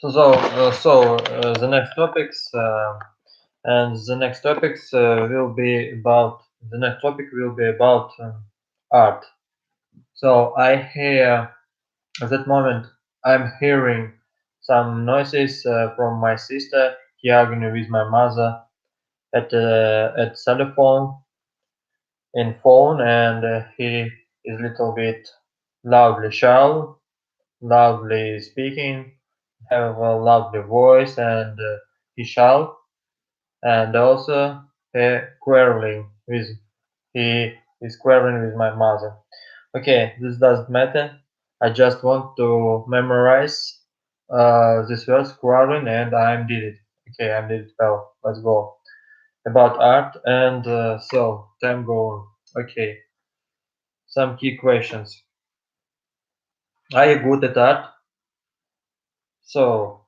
The next topics and the next topics will be about the next topic will be about art. So I hear at that moment I'm hearing some noises from my sister. He arguing with my mother at telephone in phone, and he is little bit loudly shout, loudly speaking, have a loudly voice, and he shout, and also quarreling with he is quarreling with my mother. Okay, this doesn't matter. I just want to memorize this word quarreling, and I did it. Okay, I did it well. Let's go about art, and time go on. Okay, some key questions. Are you good at art? So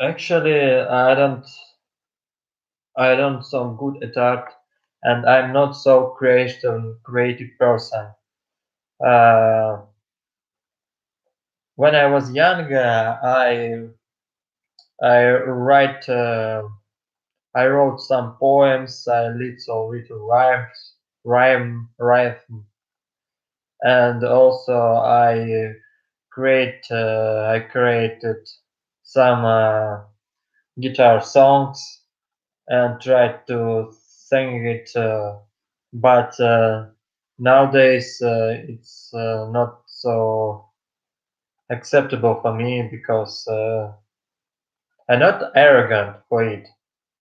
actually, I don't sound good at art, and I'm not so creative person. Uh, when I was younger, I write I wrote some poems, little rhyme, and also I created some guitar songs and tried to sing it, but nowadays it's not so acceptable for me because I'm not arrogant for it,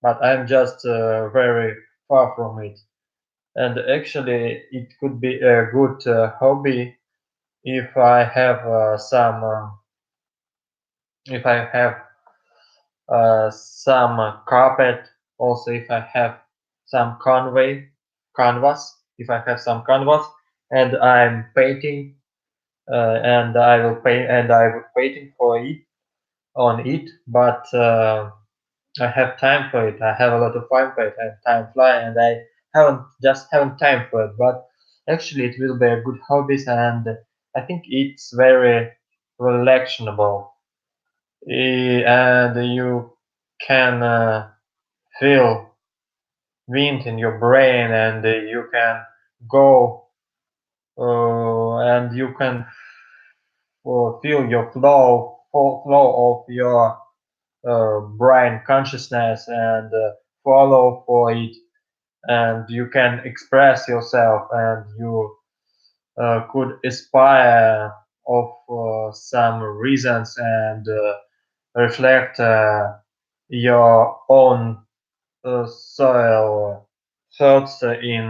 but I'm just very far from it. And actually, it could be a good hobby if I have if I have some carpet. Also, if I have some canvas, if I have some canvas, and I'm painting, and I will painting for it on it, but I have time for it. I have a lot of time for it, and time fly, and I haven't time for it. But actually, it will be a good hobby, and I think it's very relaxable. And you can feel wind in your brain, and you can go and you can feel your flow of your brain consciousness and follow for it, and you can express yourself, and you could inspire of some reasons, and reflect your own soil thoughts in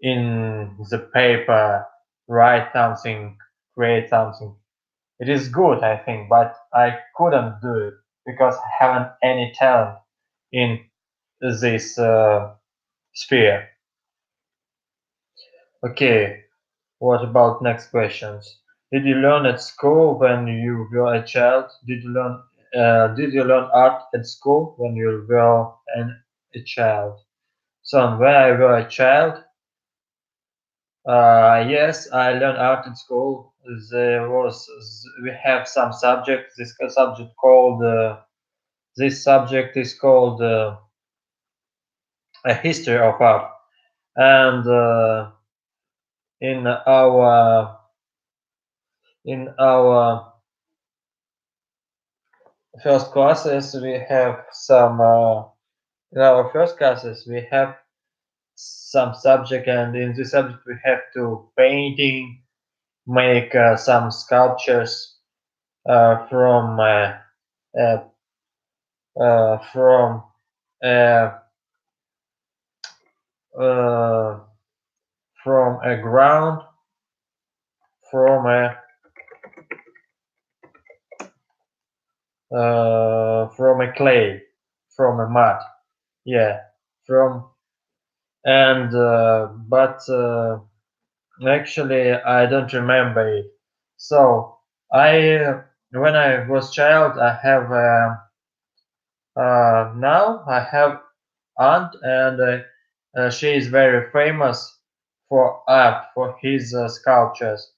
the paper, write something, create something. It is good, I think, but I couldn't do it because I haven't any talent in this sphere. Okay, what about next questions? Did you learn at school when you were a child? Did you learn art at school when you were a child? So when I was a child, yes, I learned art in school. We have some subject. This subject is called a history of art, and in our in our first classes we have some in our first classes we have some subject, and in this subject we have to painting, make some sculptures uh, from uh, uh, from a ground, from a clay, from a mud. Yeah, from and but actually I don't remember it. So when I was child, I have now I have aunt, and she is very famous for art, for his sculptures,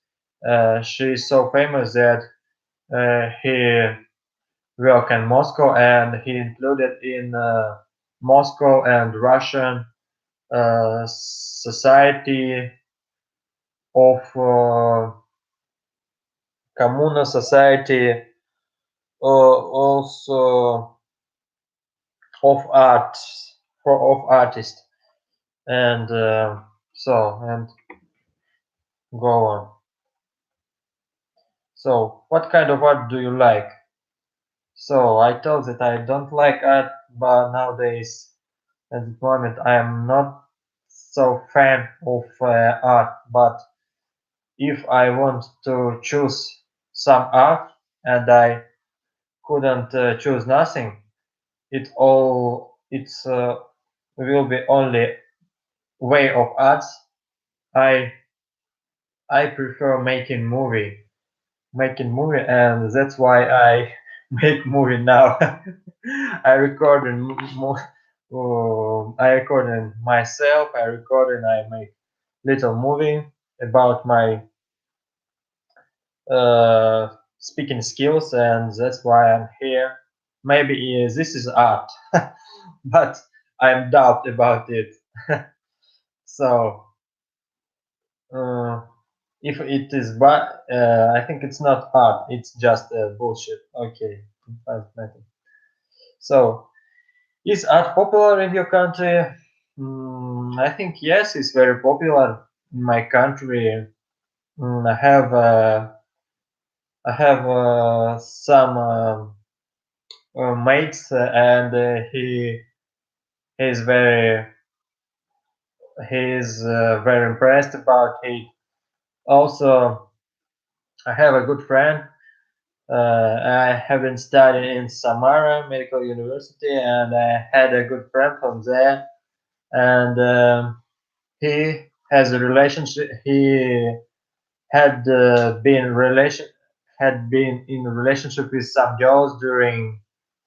She is so famous that he worked in Moscow, and he included in Moscow and Russian society of communal society, also of art for of artists, and and go on. So, what kind of art do you like? So, I told that I don't like art, but nowadays, at the moment, I am not so fan of art. But if I want to choose some art and I couldn't choose nothing, it's will be only way of arts. I I prefer making movie, and that's why I make movie now. I recording I recording myself. I make little movie about my speaking skills, and that's why I'm here. Maybe this is art, but I'm doubt about it. So uh, if it is, but I think it's not art. It's just bullshit. Okay, doesn't matter. So is art popular in your country? I think yes, it's very popular in my country. I have some mates, and he's very he's very impressed about it. Also, I have a good friend. I have been studying in Samara Medical University, and I had a good friend from there. And he has a relationship. He had been in a relationship with some girls during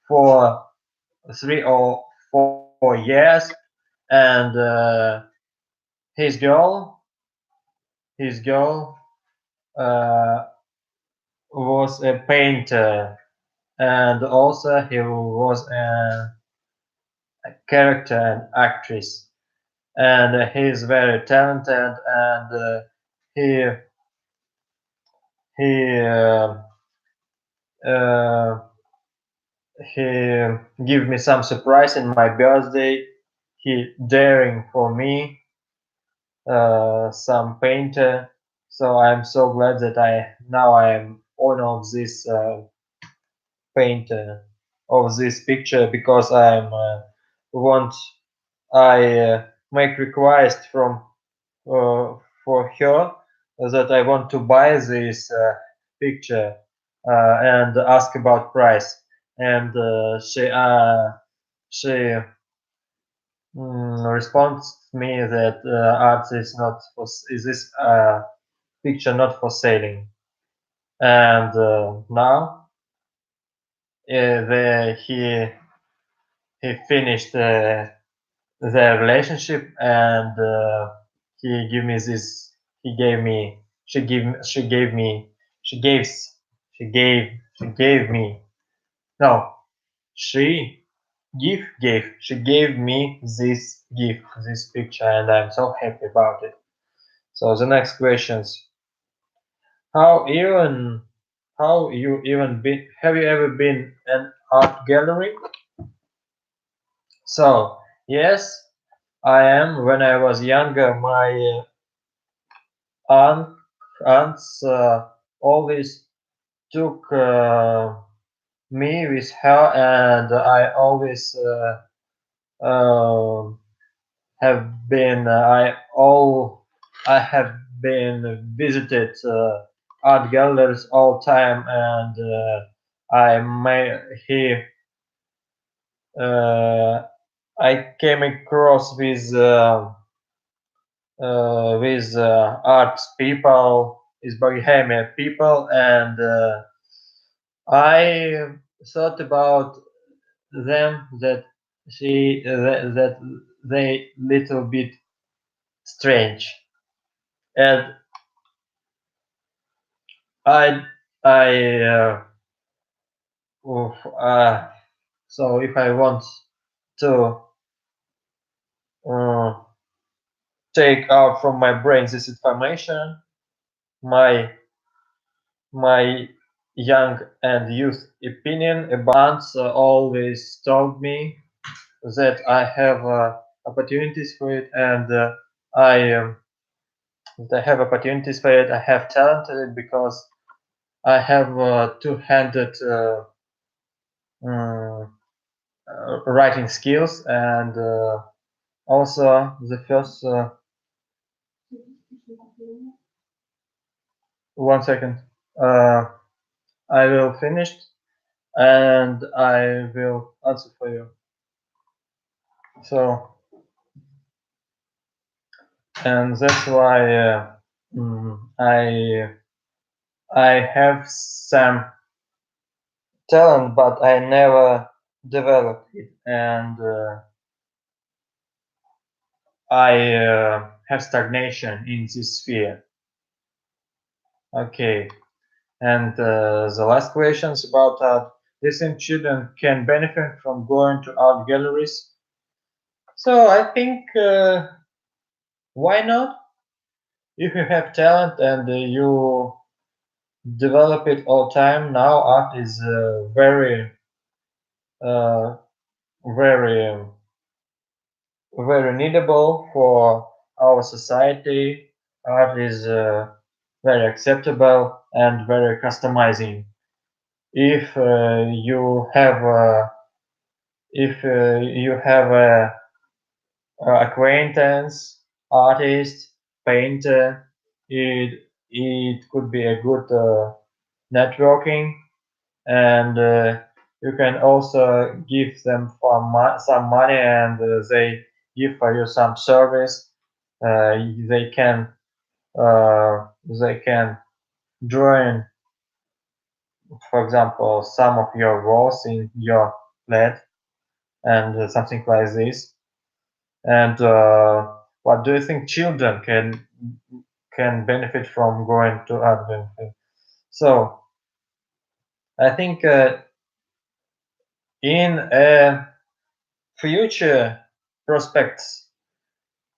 for 3 or 4 years, and his girl his girl uh, was a painter, and also he was a character and actress, and he's very talented, and he he uh, he give me some surprise in my birthday. He daring for me some painter. So I'm so glad that I am owner of this painter of this picture, because I'm want I make request from for her that I want to buy this picture and ask about price, and she responds to me that art is not for is this picture not for selling, and now he finished their relationship, and he give me this he gave me she gave me she gives she gave me no she she gave me this gift, this picture, and I'm so happy about it. So the next questions: how even how you even been have you ever been an art gallery? So yes, I am. When I was younger, my aunt aunts always took me with her, and I always have been I have been visited art galleries all time, and I may he I came across with arts people, is Bohemian people, and I thought about them that that they little bit strange, and I oof, so if I want to uh, take out from my brain this information, my my young and youth opinion about always told me that I have opportunities for it, and I that I have opportunities for it. I have talent in it because I have two-handed mm, writing skills, and also the first 1 second. Uh, I will finish and I will answer for you. So, and that's why I have some talent, but I never developed it, and I have stagnation in this sphere. Okay, and the last question is about art. Do you think children can benefit from going to art galleries? So I think why not? If you have talent and you develop it all time, now art is uh, very, very needable for our society. Art is very acceptable and very customizing. If you have a acquaintance, artist, painter, it could be a good networking, and you can also give them some money, and they give for you some service. Uh, they can they can join, for example, some of your walls in your flat and something like this. And what do you think children can benefit from going to art gallery? So I think in future prospects,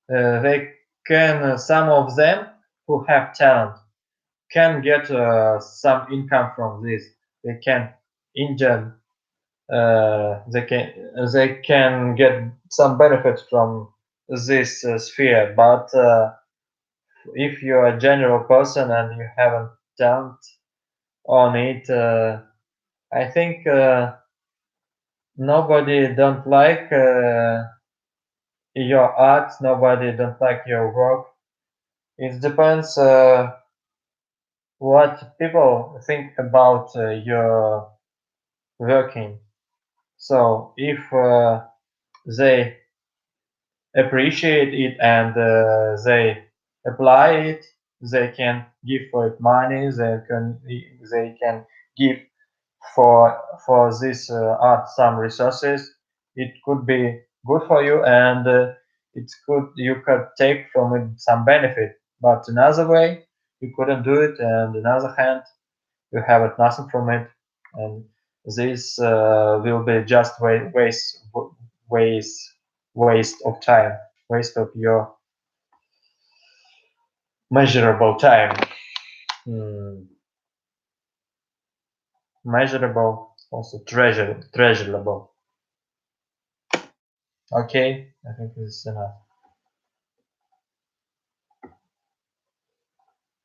they can some of them who have talent can get some income from this. They can injure they can get some benefit from this sphere, but if you're a general person and you haven't talent on it, I think nobody don't like your art, nobody don't like your work. It depends what people think about your working. So if they appreciate it and they apply it, they can give for it money, they can give for this art some resources. It could be good for you, and you could take from it some benefit, but another way you couldn't do it, and another hand you have nothing from it, and this will be just waste waste of time, waste of your measurable time. Hmm. Measurable, also treasurable. Okay, I think this is enough.